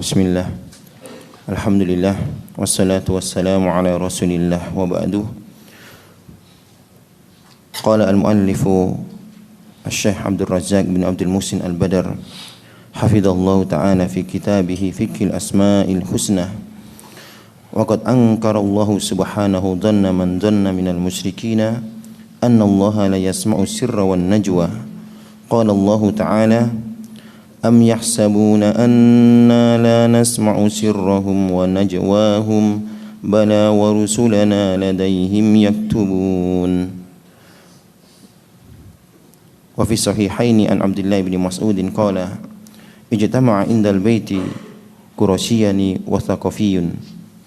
Bismillah. Alhamdulillah. Wassalatu wassalamu ala Rasulillah wa ba'du. Qala al-muallifu Asy-Syaikh Abdul Razzaq bin Abdul Muhsin Al-Badr hafizallahu ta'ala fi kitabihi Fiqhul Asma'il Husna. Wa qad ankara Allah subhanahu dhanna man dhanna minal musyrikina anna Allah la yasma'u sirra wan najwa. Qala Allah ta'ala أم يحسبون أنا لا نسمع سرهم ونجواهم بلى ورسلنا لديهم يكتبون. وفي الصحيحين عن عبد الله بن مسعود قال اجتمع عند البيت قرشيان وثقفي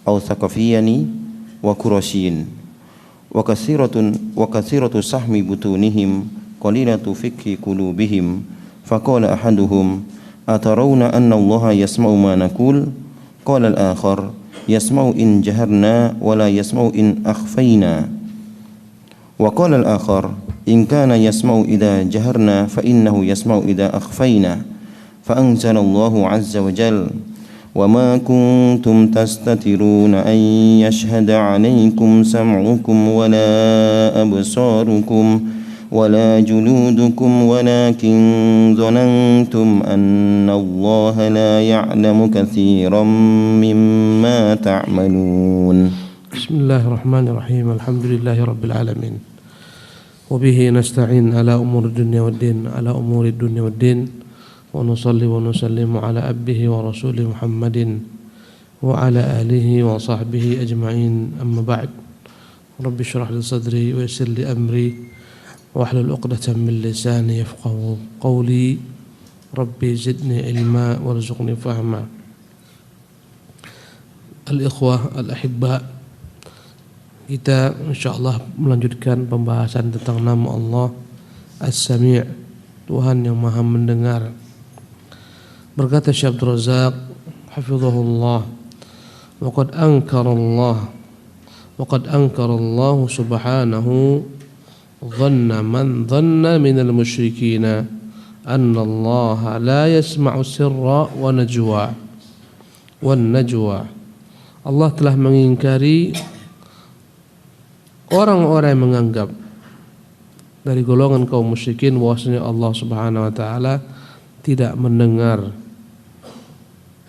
أو ثقفيان وقرشي وكثيرة سهم بطونهم قليلة فقه قلوبهم. فقال أحدهم أترون أن الله يسمع ما نقول؟ قال الآخر يسمع إن جهرنا ولا يسمع إن أخفينا. وقال الآخر إن كان يسمع إذا جهرنا فإنه يسمع إذا أخفينا. فأنزل الله عز وجل وما كنتم تستترون أن يشهد عليكم سمعكم ولا أبصاركم ولا جلودكم ولكن ظننتم أن الله لا يعلم كثيرا مما تعملون. بسم الله الرحمن الرحيم. الحمد لله رب العالمين وبه نستعين على أمور الدنيا والدين ونصلي ونسلم على عبده ورسوله محمد وعلى آله وصحبه أجمعين. أما بعد رب اشرح لي صدري ويسر لي أمري واحلل عقدة من لساني يفقهوا قولي ربي زدني علما وارزقني فهما. Al-ikhwah al-ahibba, kita insyaallah melanjutkan pembahasan tentang nama Allah As-Sami', Tuhan yang Maha mendengar. Berkata Syekh Abdul Razzaq hafizahullah, wa qad ankara Allah subhanahu ظن من ظن من المشركين أن الله لا يسمع السر والنجوى. Allah telah mengingkari orang-orang yang menganggap dari golongan kaum musyrikin bahwasanya Allah Subhanahu wa taala tidak mendengar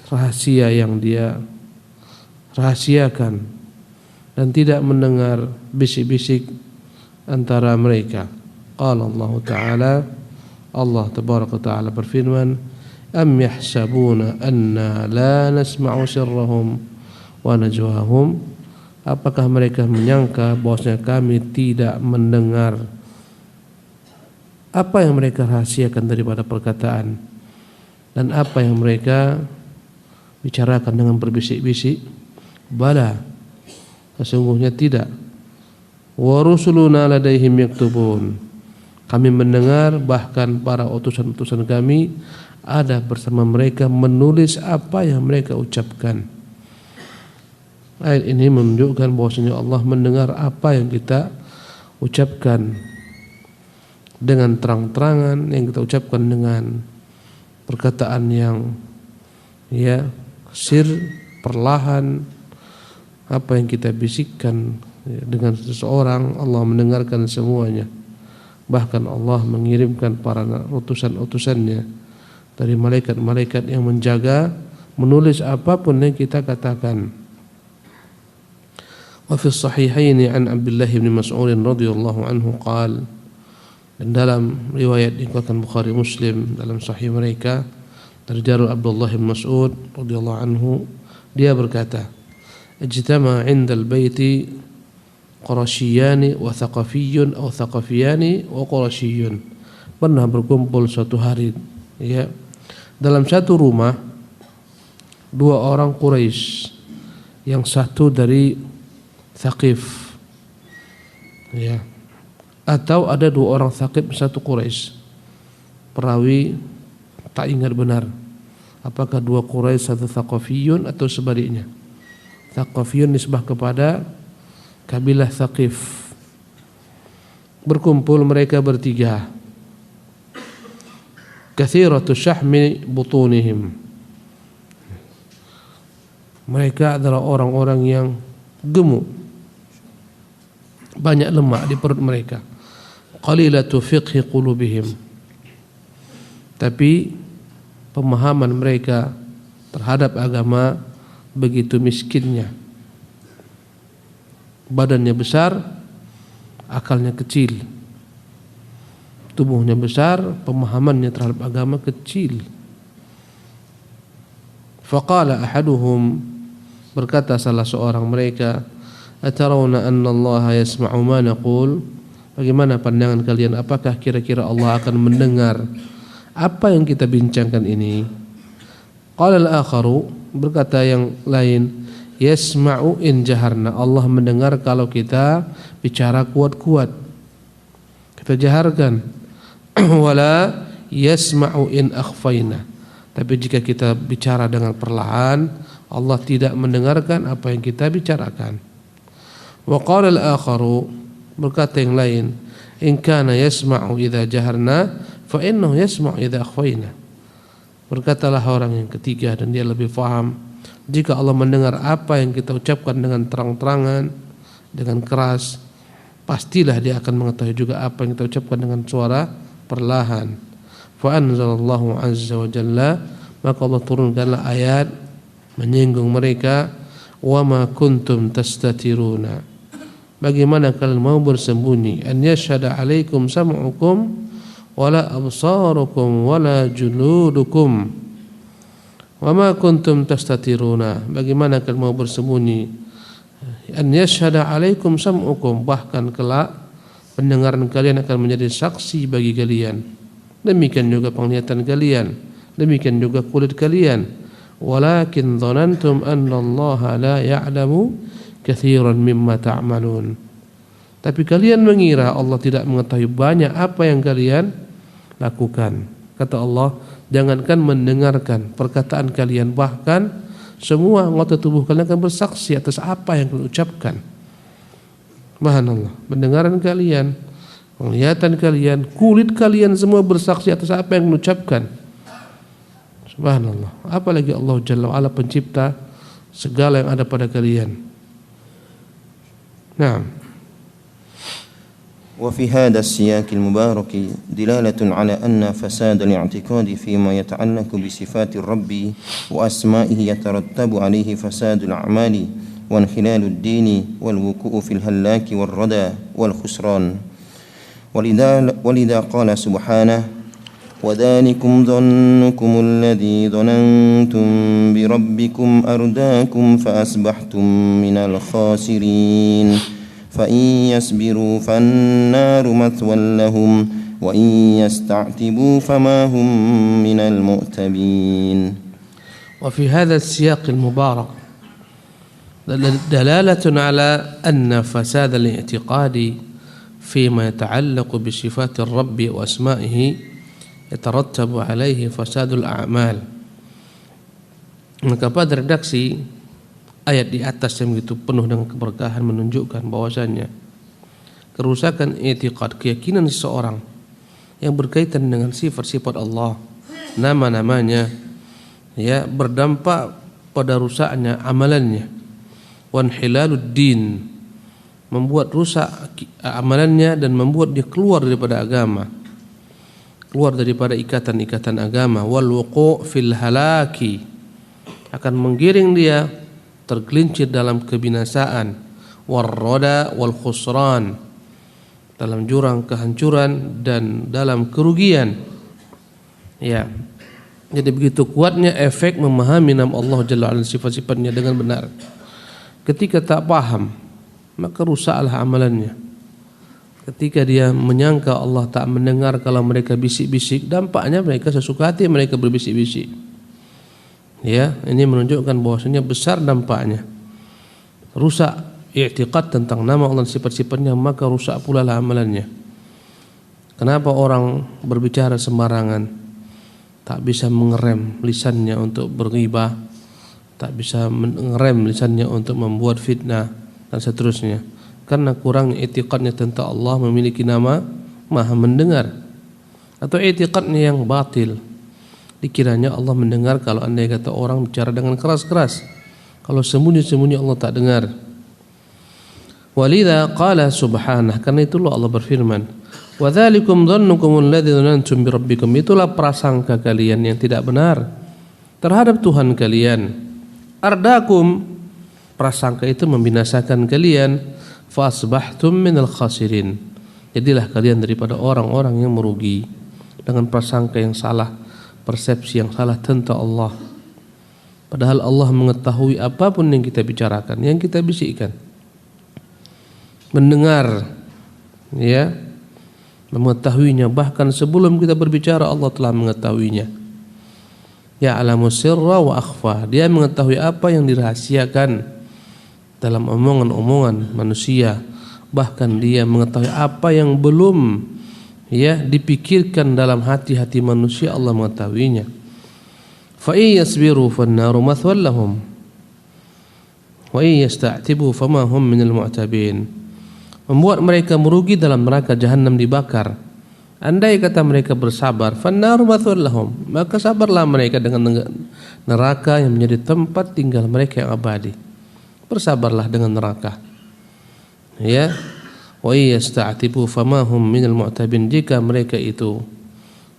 rahasia yang dia rahasiakan dan tidak mendengar bisik-bisik antara mereka. Qala Allah Ta'ala, Allah Tabaraka Ta'ala berfirman, am yahsabuna anna la nasma'u sirrahum wa najwahum. Apakah mereka menyangka bahwasanya kami tidak mendengar apa yang mereka rahasiakan daripada perkataan dan apa yang mereka bicarakan dengan berbisik-bisik? Bala, sesungguhnya tidak. Wa rusuluna ladaihim yaktubun. Kami mendengar, bahkan para utusan-utusan kami ada bersama mereka menulis apa yang mereka ucapkan. Ayat ini menunjukkan bahwasanya Allah mendengar apa yang kita ucapkan dengan terang-terangan, yang kita ucapkan dengan perkataan yang sir, perlahan, apa yang kita bisikkan dengan seseorang, Allah mendengarkan semuanya. Bahkan Allah mengirimkan para utusan-utusannya dari malaikat-malaikat yang menjaga, menulis apapun yang kita katakan. Wa fi sahihaini an Abdullah bin Mas'ud radhiyallahu anhu qala, dan dalam riwayat diriwayatkan Bukhari Muslim dalam sahih mereka dari jalur Abdullah bin Mas'ud radhiyallahu anhu, dia berkata, ijtama 'indal baiti Qurashiyani wa Thaqafiyun atau Thaqafiyani wa Qurashiyun. Pernah berkumpul suatu hari dalam satu rumah dua orang Quraisy, yang satu dari Thaqif atau ada dua orang Thaqif satu Quraisy. Perawi tak ingat benar apakah dua Quraisy satu Thaqafiyun atau sebaliknya. Thaqafiyun nisbah kepada kabilah Thaqif. Berkumpul mereka bertiga. Kathiratu syahmi butunihim. Mereka adalah orang-orang yang gemuk, banyak lemak di perut mereka. Qalilatu fiqhi qulubihim, tapi pemahaman mereka terhadap agama begitu miskinnya. Badannya besar, akalnya kecil. Tubuhnya besar, pemahamannya terhadap agama kecil. Faqala ahaduhum, berkata salah seorang mereka, atarawna anna Allah yasma'u ma naqul? Bagaimana pandangan kalian, apakah kira-kira Allah akan mendengar apa yang kita bincangkan ini? Qala al-akharu, berkata yang lain, yasma'u in jaharna, Allah mendengar kalau kita bicara kuat-kuat, kita jaharkan. Wala yasma'u in akhfayna, tapi jika kita bicara dengan perlahan, Allah tidak mendengarkan apa yang kita bicarakan. Wa qala al-akharu, berkata yang lain, in kana yasma'u idza jaharna fa innahu yasma'u idza akhfayna. Berkatalah orang yang ketiga, dan dia lebih faham, jika Allah mendengar apa yang kita ucapkan dengan terang-terangan, dengan keras, pastilah dia akan mengetahui juga apa yang kita ucapkan dengan suara perlahan. Fa anzalallahu azza wa jalla, maka Allah turunkanlah ayat menyinggung mereka, wa ma kuntum tastatiruna, bagaimana kalian mau bersembunyi, an yashhada alaikum sam'ukum wala absarukum wala juludukum. Wa ma kuntum tastatiruna, bagaimana kalian mau bersembunyi, an yashhada alaikum sam'ukum, bahkan kelak pendengaran kalian akan menjadi saksi bagi kalian, demikian juga penglihatan kalian, demikian juga kulit kalian. Walakin dhanantum anna Allah la ya'lamu katsiran mimma ta'malun, tapi kalian mengira Allah tidak mengetahui banyak apa yang kalian lakukan. Kata Allah, jangankan mendengarkan perkataan kalian, bahkan semua anggota tubuh kalian akan bersaksi atas apa yang kalian ucapkan. Subhanallah, pendengaran kalian, penglihatan kalian, kulit kalian semua bersaksi atas apa yang kalian ucapkan. Subhanallah, apalagi Allah Jalla wa'ala pencipta segala yang ada pada kalian. Nah, وفي هذا السياق المبارك دلالة على أن فساد الاعتقاد فيما يتعلق بصفات الرب وأسمائه يترتب عليه فساد الأعمال وانخلال الدين والوقوع في الهلاك والردى والخسران. ولذا قال سبحانه وذلكم ظنكم الذي ظننتم بربكم أرداكم فأصبحتم من الخاسرين فإن يصبروا فالنار مثوى لهم وإن يستعتبوا فما هم من المؤتبين. وفي هذا السياق المبارك دلالة على أن فساد الاعتقاد فيما يتعلق بصفات الرب وأسمائه يترتب عليه فساد الأعمال. Maka pada redaksi ayat di atas yang begitu penuh dengan keberkahan menunjukkan bahwasannya kerusakan i'tiqad, keyakinan seseorang yang berkaitan dengan sifat-sifat Allah, nama-namanya, ya, berdampak pada rusaknya amalannya. Wanhilalud din, membuat rusak amalannya dan membuat dia keluar daripada agama, keluar daripada ikatan-ikatan agama. Wal wuqu' fil halaki, akan menggiring dia tergelincir dalam kebinasaan. Warroda wal khusran, dalam jurang kehancuran dan dalam kerugian. Ya, jadi begitu kuatnya efek memahami nama Allah Jalla wa'ala, sifat-sifatnya dengan benar. Ketika tak paham, maka rusaklah amalannya. Ketika dia menyangka Allah tak mendengar kalau mereka bisik-bisik, dampaknya mereka sesuka hati mereka berbisik-bisik. Ya, ini menunjukkan bahwasanya besar dampaknya. Rusak i'tiqad tentang nama Allah dan sifat-sifatnya, maka rusak pula lah amalannya. Kenapa orang berbicara sembarangan, tak bisa mengerem lisannya untuk berghibah, tak bisa mengerem lisannya untuk membuat fitnah dan seterusnya? Karena kurang i'tiqadnya tentang Allah memiliki nama Maha Mendengar, atau i'tiqadnya yang batil. Dikiranya Allah mendengar kalau andai kata orang bicara dengan keras-keras, Kalau sembunyi-sembunyi Allah tak dengar. Walidha qala subhanah, karena itulah Allah berfirman, wa dzalikum dhannukum alladzi dhanantum bi rabbikum, itulah prasangka kalian yang tidak benar terhadap Tuhan kalian. Ardakum, prasangka itu membinasakan kalian. Fa asbahtum minal khasirin, jadilah kalian daripada orang-orang yang merugi dengan prasangka yang salah, persepsi yang salah tentang Allah. Padahal Allah mengetahui apapun yang kita bicarakan, yang kita bisikkan. Mendengar, ya, mengetahuinya, bahkan sebelum kita berbicara Allah telah mengetahuinya. Ya'lamu sirra wa akhfa, dia mengetahui apa yang dirahasiakan dalam omongan-omongan manusia, bahkan dia mengetahui apa yang belum, ya, dipikirkan dalam hati-hati manusia, Allah mengetahuinya. Fa in yasbiru fan-naru mathwal lahum wa in yasta'tibu fama hum minal mu'tabin. Membuat mereka merugi dalam neraka jahanam dibakar. Andai kata mereka bersabar, fan-naru mathwal lahum, maka sabarlah mereka dengan neraka yang menjadi tempat tinggal mereka yang abadi. Bersabarlah dengan neraka. Ya, wa yasta'tibu fama hum minal mu'tabin, jika mereka itu,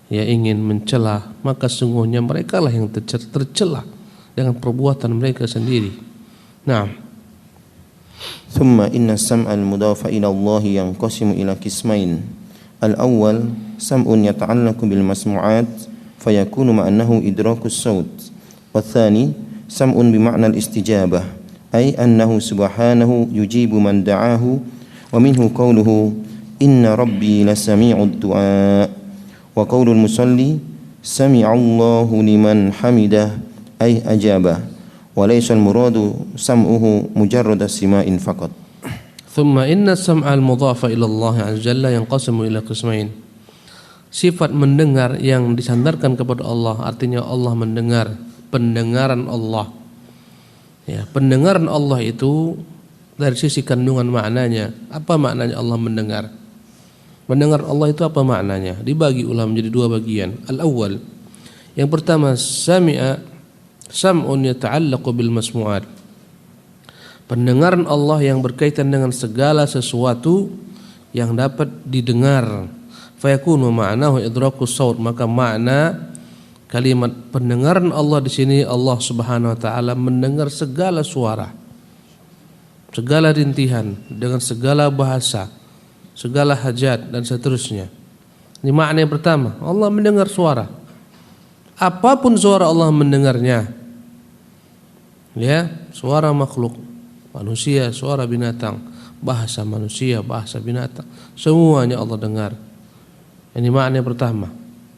ya, ingin mencela, maka sungguhnya mereka lah yang tercela dengan perbuatan mereka sendiri. Nah, ثم إن السمع المضاف إلى الله ينقسم إلى قسمين. الأول سمع يتعلق بالمسموعات فيكون معناه إدراك الصوت، والثاني سمع بمعنى الاستجابة، أي أنه سبحانه يجيب من دعاه، ومنه قوله إن ربي لسميع الدعاء، وقول المصلي سمع الله لمن حمده أي أجابه، وليس المراد سمعه مجرد استماع فقط. ثم إن السمع المضاف إلى الله عز وجل ينقسم إلى قسمين. Sifat mendengar yang disandarkan kepada Allah, artinya Allah mendengar, pendengaran Allah. Ya, pendengaran Allah itu dari sisi kandungan maknanya. Apa maknanya Allah mendengar? Mendengar Allah itu apa maknanya? Dibagi ulama menjadi dua bagian. Al-awwal, yang pertama, sami'a sam'un yata'allaqu bil masmu'at. Pendengaran Allah yang berkaitan dengan segala sesuatu yang dapat didengar. Fayakunu ma'nahu idrakus saut, maka makna kalimat pendengaran Allah di sini, Allah Subhanahu wa taala mendengar segala suara, segala rintihan dengan segala bahasa, segala hajat dan seterusnya. Ini makna yang pertama, Allah mendengar suara. Apapun suara Allah mendengarnya. Ya, suara makhluk, manusia, suara binatang, bahasa manusia, bahasa binatang, semuanya Allah dengar. Ini makna yang pertama.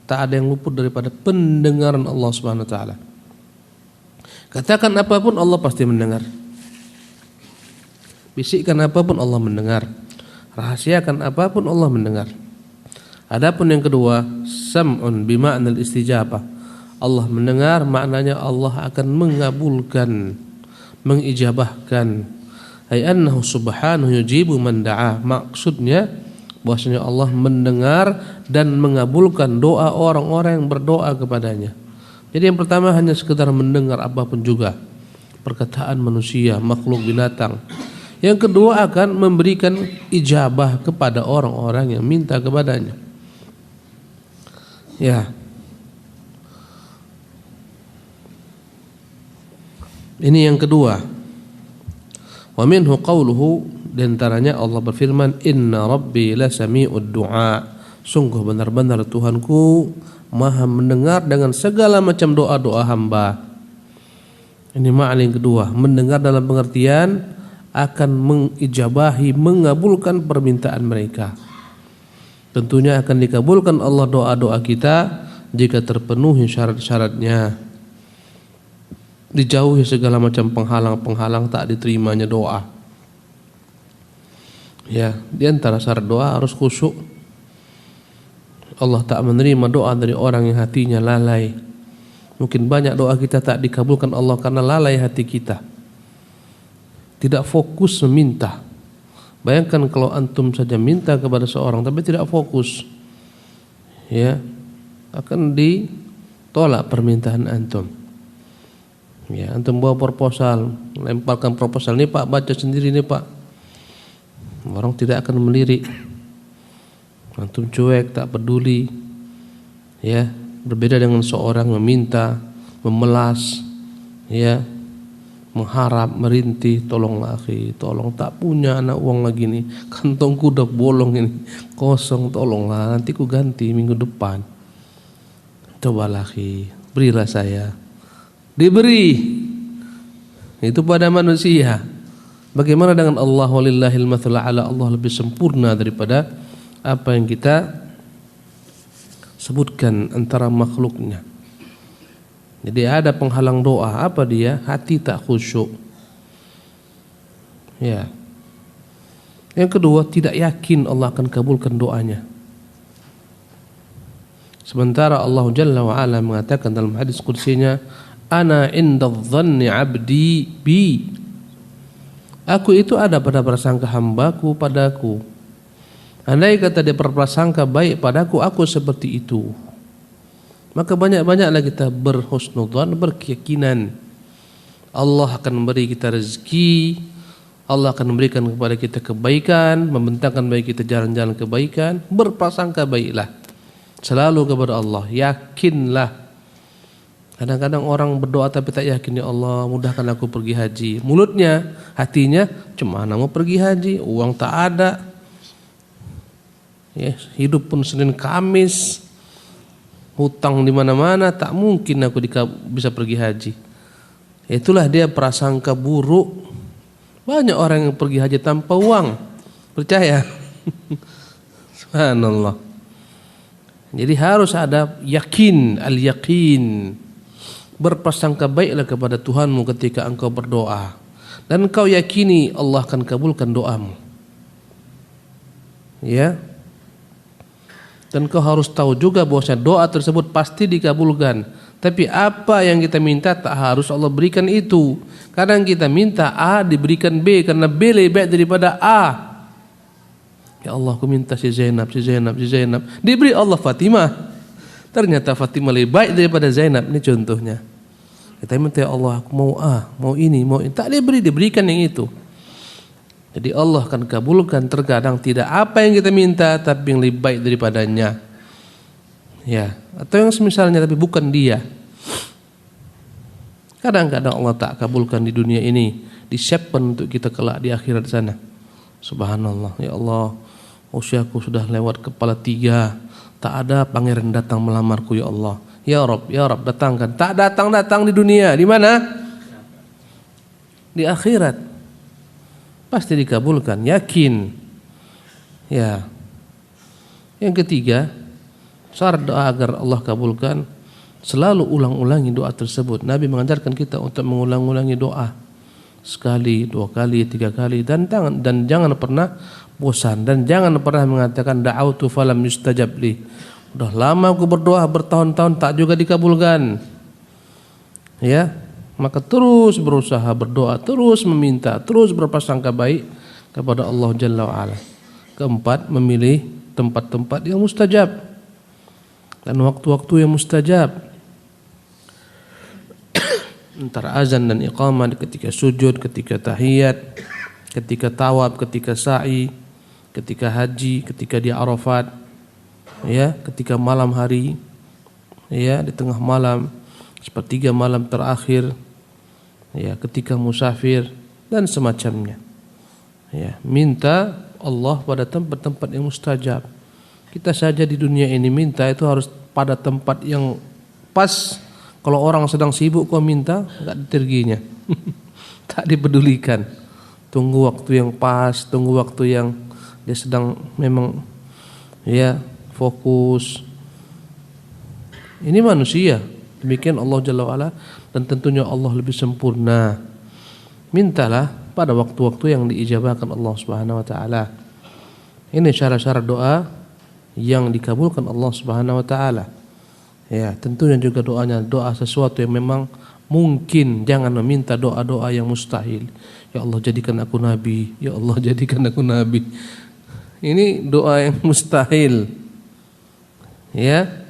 Tak ada yang luput daripada pendengaran Allah Subhanahu wa taala. Katakan apapun Allah pasti mendengar. Bisikkan apapun Allah mendengar. Rahasiakan apapun Allah mendengar. Adapun yang kedua, sam'un bima'nal istijabah. Allah mendengar maknanya Allah akan mengabulkan, mengijabahkan. Ay annahu subhanahu yujibu man da'a. Maksudnya bahwasanya Allah mendengar dan mengabulkan doa orang-orang yang berdoa kepadanya. Jadi yang pertama hanya sekedar mendengar apapun juga, perkataan manusia, makhluk, binatang. Yang kedua akan memberikan ijabah kepada orang-orang yang minta kepadanya. Ya. Ini yang kedua. Wa minhu qawluhu, di antaranya Allah berfirman, Inna Rabbi lasami'ud du'a. Sungguh benar-benar Tuhanku Maha mendengar dengan segala macam doa-doa hamba. Ini makna yang kedua, mendengar dalam pengertian akan mengijabahi, mengabulkan permintaan mereka. Tentunya akan dikabulkan Allah doa-doa kita jika terpenuhi syarat-syaratnya. Dijauhi segala macam penghalang-penghalang tak diterimanya doa. Ya, di antara syarat doa harus khusyuk. Allah tak menerima doa dari orang yang hatinya lalai. Mungkin banyak doa kita tak dikabulkan Allah karena lalai hati kita, tidak fokus meminta. Bayangkan kalau antum saja minta kepada seorang tapi tidak fokus, ya, akan ditolak permintaan antum. Ya, antum bawa proposal, lemparkan proposal ini Pak, baca sendiri nih Pak. Orang tidak akan melirik. Antum cuek, tak peduli. Ya, berbeda dengan seorang meminta, memelas, ya, mengharap, merintih, tolonglah akhi, tolong, tak punya anak uang lagi nih, kantongku udah bolong ini, kosong, tolonglah, nanti ku ganti minggu depan. Cobalah akhi, berilah saya. Diberi. Itu pada manusia. Bagaimana dengan Allah? Walillahil matsalul a'la. Allah lebih sempurna daripada apa yang kita sebutkan antara makhluknya. Jadi ada penghalang doa, apa dia? Hati tak khusyuk. Ya. Yang kedua, tidak yakin Allah akan kabulkan doanya. Sementara Allah Jalla wa Ala mengatakan dalam hadis qudsinya, ana indadh-dhanni 'abdi bi. Aku itu ada pada prasangka hambaku padaku. Andai kata dia berprasangka baik padaku, aku seperti itu. Maka banyak-banyaklah kita berhusnudzan, berkeyakinan Allah akan memberi kita rezeki, Allah akan memberikan kepada kita kebaikan, membentangkan bagi kita jalan-jalan kebaikan. Berprasangka baiklah selalu kepada Allah, yakinlah. Kadang-kadang orang berdoa tapi tak yakin, ya Allah mudahkan aku pergi haji. Mulutnya, hatinya cuma mau pergi haji, uang tak ada. Ya, hidup pun Senin Kamis, hutang di mana-mana, tak mungkin aku bisa pergi haji. Itulah dia prasangka buruk. Banyak orang yang pergi haji tanpa uang, percaya? Subhanallah. Jadi harus ada yakin, al-yakin. Berprasangka baiklah kepada Tuhanmu ketika engkau berdoa, dan engkau yakini Allah akan kabulkan doamu. Ya. Dan kau harus tahu juga bahwa doa tersebut pasti dikabulkan. Tapi apa yang kita minta tak harus Allah berikan itu. Kadang kita minta A diberikan B karena B lebih baik daripada A. Ya Allah, aku minta si Zainab. Diberi Allah Fatimah. Ternyata Fatimah lebih baik daripada Zainab. Ini contohnya. Kita minta, ya Allah, aku mau A, mau ini, mau ini. Tak diberikan yang itu. Jadi Allah akan kabulkan terkadang tidak apa yang kita minta, tapi yang lebih baik daripadanya. Ya, atau yang semisalnya tapi bukan dia. Kadang-kadang Allah tak kabulkan di dunia ini, disiapkan untuk kita kelak di akhirat sana. Subhanallah, ya Allah, usiaku sudah lewat kepala 3, tak ada pangeran datang melamarku, ya Allah. Ya Rabb, datangkan. Tak datang di dunia, di mana? Di akhirat. Pasti dikabulkan, yakin. Ya. Yang ketiga, syarat doa agar Allah kabulkan, selalu ulang-ulangi doa tersebut. Nabi mengajarkan kita untuk mengulang-ulangi doa sekali, 2 kali, 3 kali, dan jangan pernah bosan, dan jangan pernah mengatakan da'autu falam yustajab li. Udah lama aku berdoa bertahun-tahun tak juga dikabulkan. Ya. Maka terus berusaha berdoa, terus meminta, terus berprasangka baik kepada Allah Jalla wa'ala. Keempat, memilih tempat-tempat yang mustajab dan waktu-waktu yang mustajab. Antara azan dan iqamah, ketika sujud, ketika tahiyat, ketika tawaf, ketika sa'i, ketika haji, ketika di Arafat, ya, ketika malam hari, ya, di tengah malam, sepertiga malam terakhir, ya, ketika musafir dan semacamnya. Ya, minta Allah pada tempat-tempat yang mustajab. Kita saja di dunia ini minta itu harus pada tempat yang pas. Kalau orang sedang sibuk kau minta, enggak diterginya. Tak dipedulikan. Tunggu waktu yang pas, tunggu waktu yang dia sedang memang, ya, fokus. Ini manusia. Demikian Allah Jalla wa'ala, dan tentunya Allah lebih sempurna. Mintalah pada waktu-waktu yang diijabahkan Allah Subhanahu wa taala. Ini syarat-syarat doa yang dikabulkan Allah Subhanahu wa taala. Ya, tentunya juga doanya doa sesuatu yang memang mungkin, jangan meminta doa-doa yang mustahil. Ya Allah jadikan aku nabi, ya Allah jadikan aku nabi. Ini doa yang mustahil. Ya.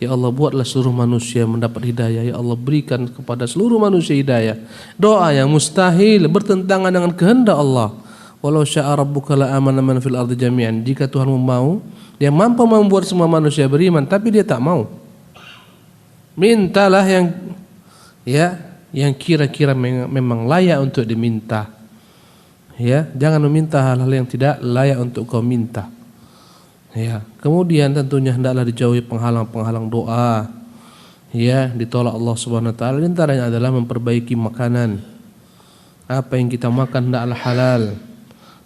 Ya Allah, buatlah seluruh manusia mendapat hidayah. Ya Allah, berikan kepada seluruh manusia hidayah. Doa yang mustahil, bertentangan dengan kehendak Allah. Walau syaa rabbuka la amana man fil ardi jami'an. Jika Tuhanmu mau, Dia mampu membuat semua manusia beriman, tapi Dia tak mau. Mintalah yang kira-kira memang layak untuk diminta. Ya, jangan meminta hal-hal yang tidak layak untuk kau minta. Ya, kemudian tentunya hendaklah dijauhi penghalang-penghalang doa. Ya, ditolak Allah Subhanahu wa taala. Di antaranya adalah memperbaiki makanan. Apa yang kita makan hendaklah halal,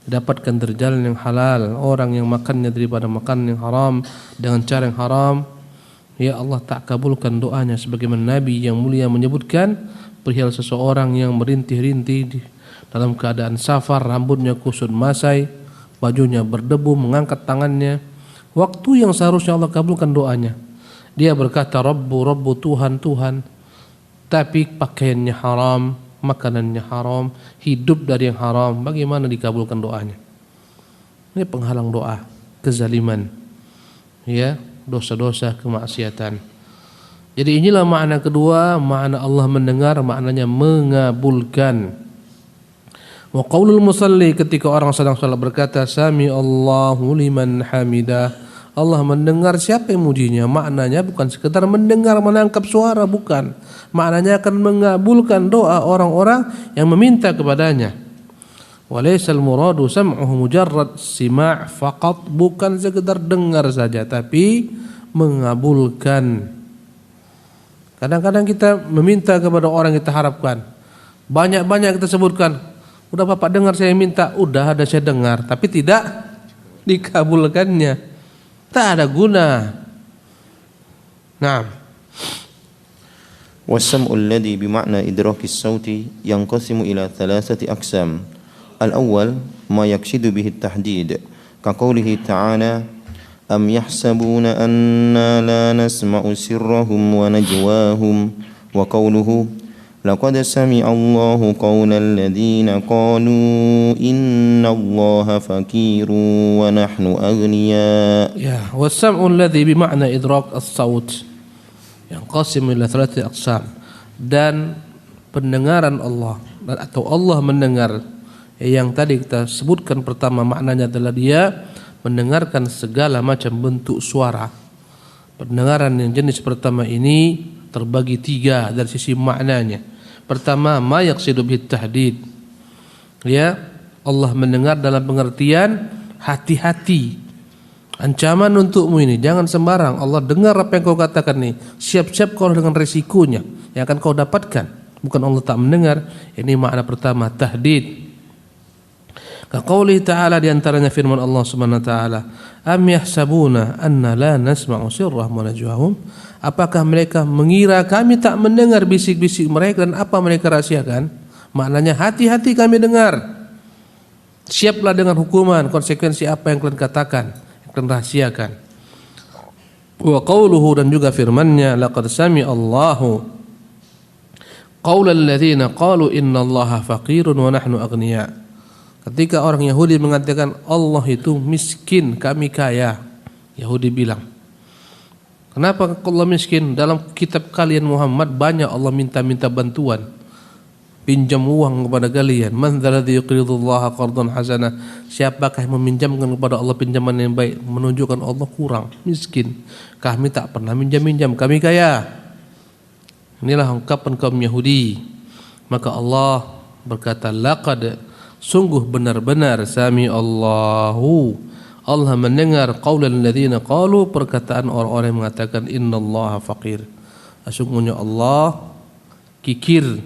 dapatkan dari jalan yang halal. Orang yang makannya daripada makanan yang haram dengan cara yang haram, ya Allah tak kabulkan doanya. Sebagaimana Nabi yang mulia menyebutkan perihal seseorang yang merintih-rintih dalam keadaan safar, rambutnya kusut masai, bajunya berdebu, mengangkat tangannya waktu yang seharusnya Allah kabulkan doanya. Dia berkata Rabbu Tuhan, tapi pakaiannya haram, makanannya haram, hidup dari yang haram. Bagaimana dikabulkan doanya? Ini penghalang doa, kezaliman, ya, dosa-dosa, kemaksiatan. Jadi inilah makna kedua, makna Allah mendengar, maknanya mengabulkan. Wa qaulul musalli, ketika orang sedang salat berkata sami Allahu liman hamidah, Allah mendengar siapa yang mujinya. Maknanya bukan sekedar mendengar, menangkap suara, bukan. Maknanya akan mengabulkan doa orang-orang yang meminta kepadanya. Walaysal muradu sam'uhu mujarrad sima' faqat, bukan sekedar dengar saja tapi mengabulkan. Kadang-kadang kita meminta kepada orang yang kita harapkan. Banyak-banyak kita sebutkan, udah Bapak dengar saya minta, udah ada saya dengar, tapi tidak dikabulkannya. Tak ada guna. Nah. والسمع الذي بمعنى إدراك الصوت ينقسم إلى 3 أقسام. الأول ما يقصد به التحديد كقوله تعالى أم يحسبون أنا لا نسمع سرهم ونجواهم وقوله لقد سمع الله قول الذين قالوا إن الله فقير ونحن أغنياء. والسمع الذي بمعنى إدراك الصوت ينقسم إلى 3 أقسام. Dan pendengaran Allah atau Allah mendengar, yang tadi kita sebutkan pertama maknanya adalah Dia mendengarkan segala macam bentuk suara. Pendengaran yang jenis pertama ini terbagi 3 dari sisi maknanya. Pertama, ma yaqsidu bit tahdid. Ya, Allah mendengar dalam pengertian hati-hati. Ancaman untukmu ini, jangan sembarang. Allah dengar apa yang kau katakan nih. Siap-siap kau dengan resikonya yang akan kau dapatkan. Bukan Allah tak mendengar. Ini makna pertama, tahdid. Kaqouli ta'ala, di antaranya firman Allah Subhanahu wa taala, am yahsabuna anna la nasma'u sirrahum wa najwahum. Apakah mereka mengira kami tak mendengar bisik-bisik mereka dan apa mereka rahasiakan? Maknanya hati-hati kami dengar. Siaplah dengan hukuman, konsekuensi apa yang kalian katakan, yang kalian rahasiakan. Wa qauluhu, dan juga firman-Nya, laqad sami'a Allahu qaulal ladzina qalu innallaha faqirun wa nahnu aghnia. Ketika orang Yahudi mengatakan Allah itu miskin, kami kaya. Yahudi bilang, kenapa Allah miskin? Dalam kitab kalian Muhammad banyak Allah minta-minta bantuan, pinjam uang kepada kalian. Man dzalladzi yuqridullaha qardan hasanah. Siapakah yang meminjamkan kepada Allah pinjaman yang baik? Menunjukkan Allah kurang, miskin. Kami tak pernah minjam-minjam, kami kaya. Inilah ungkapan kaum Yahudi. Maka Allah berkata, laqad, sungguh benar-benar, sami Allahu, Allah mendengar qaulal ladzina qalu, perkataan orang-orang yang mengatakan innallaha faqir. Sesungguhnya Allah kikir,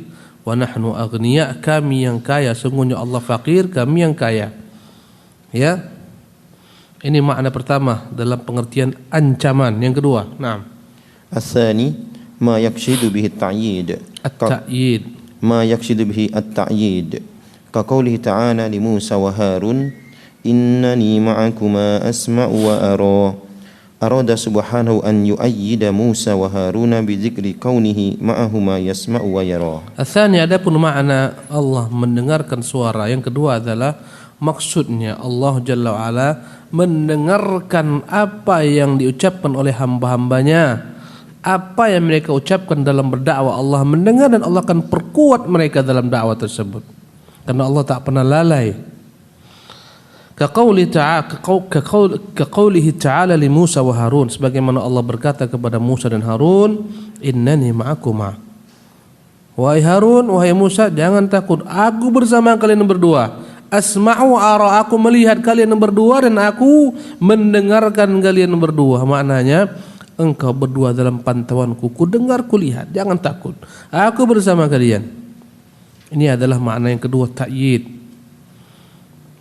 wa nahnu aghnia, kami yang kaya. Sesungguhnya Allah faqir, kami yang kaya. Ya. Ini makna pertama dalam pengertian ancaman. Yang kedua, naam. Ats-tsani ma yaqsidu bihi at-ta'yid. At-ta'yid. Ma yaqsidu bihi at-ta'yid. Kaqoulihi ta'ala li Musa wa Harun innani ma'akuma asma'u wa ara. Arada subhanahu an yu'ayyida Musa wa Haruna bi dzikri kaunihi ma'ahuma yasma'u wa yara. Ats-tsani, adapun makna Allah mendengarkan suara. Yang kedua adalah maksudnya Allah Jalla wa'ala mendengarkan apa yang diucapkan oleh hamba-hambanya apa yang mereka ucapkan dalam berdakwah, Allah mendengar dan Allah akan perkuat mereka dalam dakwah tersebut. Karena Allah tak pernah lalai. Kaqaulihi ta'ala li Musa wa Harun, sebagaimana Allah berkata kepada Musa dan Harun, innani ma'akuma. Wahai Harun, wahai Musa, jangan takut, aku bersama kalian berdua. Asma'u ara, aku melihat kalian berdua dan aku mendengarkan kalian berdua. Maknanya engkau berdua dalam pantauanku, ku dengar, ku lihat, jangan takut, aku bersama kalian. Ini adalah makna yang kedua, ta'yid.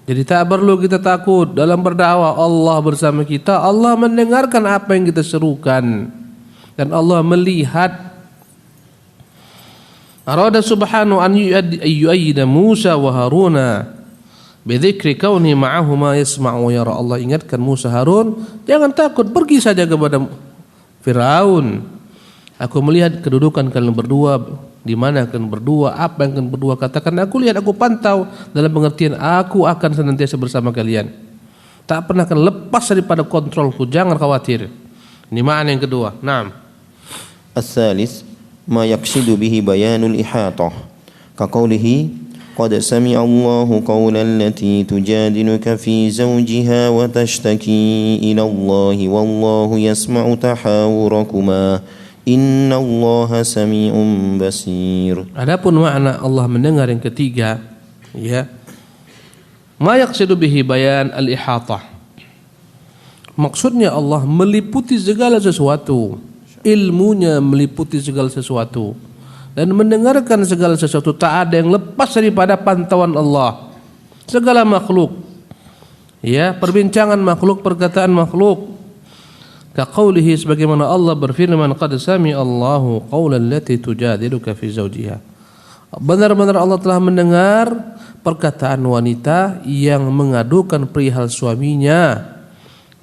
Jadi tak perlu kita takut dalam berdakwah, Allah bersama kita, Allah mendengarkan apa yang kita serukan dan Allah melihat. Arada subhanahu an yu'ayyida Musa wa Haruna bidzikri kauni ma'ahuma yasma'u yara. Allah ingatkan Musa, Harun, jangan takut, pergi saja kepada Firaun. Aku melihat kedudukan kalian berdua, di mana kalian berdua, apa yang kalian berdua katakan. Aku lihat, aku pantau, dalam pengertian aku akan senantiasa bersama kalian. Tak pernah akan lepas daripada kontrolku, jangan khawatir. Ini makna yang kedua. Naam. As-salis ma yaqsidu bihi bayanul ihatah. Kaqaulihi قد سمع الله قول التي تجادلك في زوجها وتشتكي إلى الله والله يسمع تحاوركما إن الله سميع بصير. Adapun makna Allah mendengar yang ketiga, ya, ma yaqsidu bihi bayan al-ihatah. Maksudnya Allah meliputi segala sesuatu, ilmunya meliputi segala sesuatu dan mendengarkan segala sesuatu, tak ada yang lepas daripada pantauan Allah. Segala makhluk, ya, perbincangan makhluk, perkataan makhluk. Kaqaulihi, sebagaimana Allah berfirman, qad sami Allahu qaulan allati tujadiluka fi zawjiha. Benar-benar Allah telah mendengar perkataan wanita yang mengadukan perihal suaminya,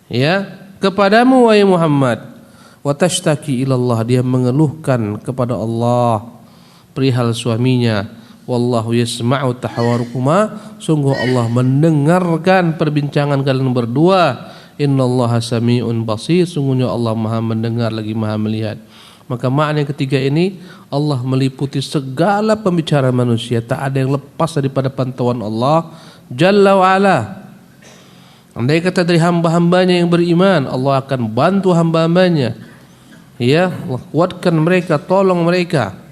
ya, kepadamu wahai Muhammad. Wa tashtaki ila Allah, dia mengeluhkan kepada Allah perihal suaminya. Wallahu yasma'u tahawarukuma, sungguh Allah mendengarkan perbincangan kalian berdua. Innallaha sami'un basir, sungguhnya Allah Maha mendengar lagi Maha melihat. Maka makna yang ketiga ini, Allah meliputi segala pembicaraan manusia, tak ada yang lepas daripada pantauan Allah Jalla wa ala. Andai kata dari hamba-hambanya yang beriman, Allah akan bantu hamba-hambanya, ya, kuatkan mereka, tolong mereka.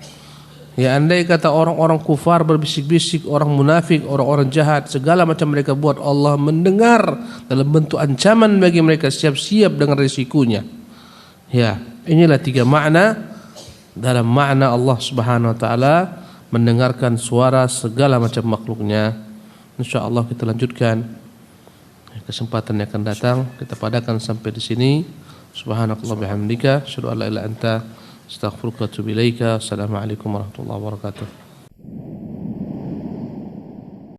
Ya, andai kata orang-orang kufar berbisik-bisik, orang munafik, orang-orang jahat, segala macam mereka buat, Allah mendengar dalam bentuk ancaman bagi mereka, siap-siap dengan risikonya. Ya, inilah tiga makna dalam makna Allah Subhanahu wa taala mendengarkan suara segala macam makhluknya. Insyaallah kita lanjutkan kesempatan yang akan datang. Kita padakan sampai di sini. Subhanakallah bihamdika, asyhadu an la ilaha illa anta, astaghfiruka wa atubu ilaika. Assalamualaikum warahmatullahi wabarakatuh.